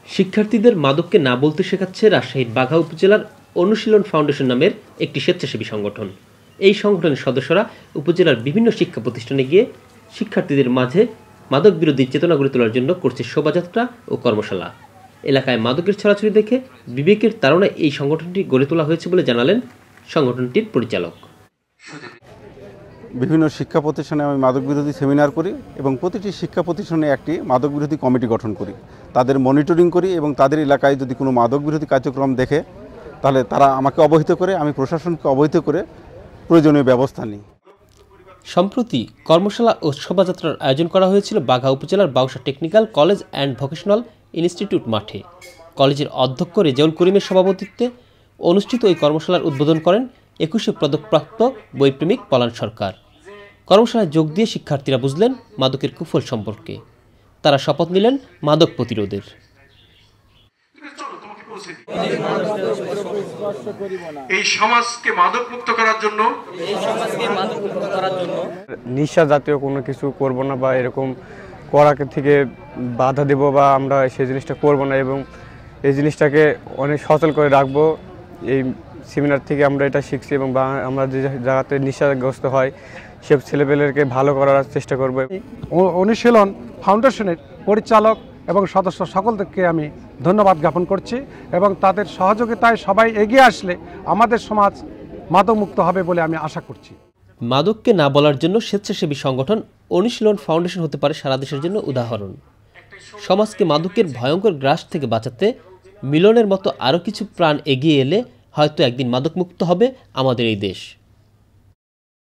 শিক্ষার্থীদের মাদককে না বলতে শেখাচ্ছে রাজশাহীর বাঘা উপজেলার অনুশীলন ফাউন্ডেশন নামের একটি স্বেচ্ছাসেবী সংগঠন। এই সংগঠনের সদস্যরা উপজেলার বিভিন্ন শিক্ষা প্রতিষ্ঠানে গিয়ে শিক্ষার্থীদের মাঝে মাদক বিরোধী চেতনা গড়ে তোলার জন্য করছে শোভাযাত্রা ও কর্মশালা। এলাকায় মাদকের ছড়াছড়ি দেখে বিবেকের তাড়নায় এই সংগঠনটি গড়ে তোলা হয়েছে বলে জানালেন সংগঠনটির পরিচালক। বিভিন্ন শিক্ষা প্রতিষ্ঠানে আমি মাদক বিরোধী সেমিনার করি এবং প্রতিটি শিক্ষা প্রতিষ্ঠানে একটি মাদক বিরোধী কমিটি গঠন করি, তাদের মনিটরিং করি এবং তাদের এলাকায় যদি কোনো মাদক বিরোধী কার্যক্রম দেখে তাহলে তারা আমাকে অবহিত করে, আমি প্রশাসনকে অবহিত করে প্রয়োজনীয় ব্যবস্থা নিই। সম্প্রতি কর্মশালা ও শোভাযাত্রার আয়োজন করা হয়েছিল বাঘা উপজেলার Bausa technical college and vocational institute মাঠে। কলেজের অধ্যক্ষ রেজাউল করিমের সভাপতিত্বে অনুষ্ঠিত ওই কর্মশালার উদ্বোধন করেন 21শে পদকপ্রাপ্ত বইপ্রেমিক পলান সরকার। কর্মশালায় যোগ দিয়ে শিক্ষার্থীরা বুঝলেন মাদকের কুফল সম্পর্কে। তারা শপথ নিলেন মাদক প্রতিরোধের। এই সমাজকে মাদক মুক্ত করার জন্য নিশা জাতীয় কোনো কিছু করব না বা এরকম করাকে থেকে বাধা দেব বা আমরা সেই জিনিসটা করব না এবং এই জিনিসটাকে অনেক সচল করে রাখবো। এই সেমিনার থেকে আমরা এটা শিখছি এবং আমরা যে জায়গাতে নেশাগ্রস্ত হয় সব ছেলেপেলেকে ভালো করার চেষ্টা করব। অনুশীলন ফাউন্ডেশনের পরিচালক এবং সদস্য সকলকে আমি ধন্যবাদ জ্ঞাপন করছি এবং তাদের সহযোগিতায় সবাই এগিয়ে আসলে আমাদের সমাজ মাদকমুক্ত হবে বলে আমি আশা করছি। মাদককে না বলার জন্য স্বেচ্ছাসেবী সংগঠন অনুশীলন ফাউন্ডেশন হতে পারে সারা দেশের জন্য উদাহরণ। সমাজকে মাদকের ভয়ঙ্কর গ্রাস থেকে বাঁচাতে মিলনের মতো আরও কিছু প্রাণ এগিয়ে এলে হয়তো একদিন মাদকমুক্ত হবে আমাদের এই দেশ।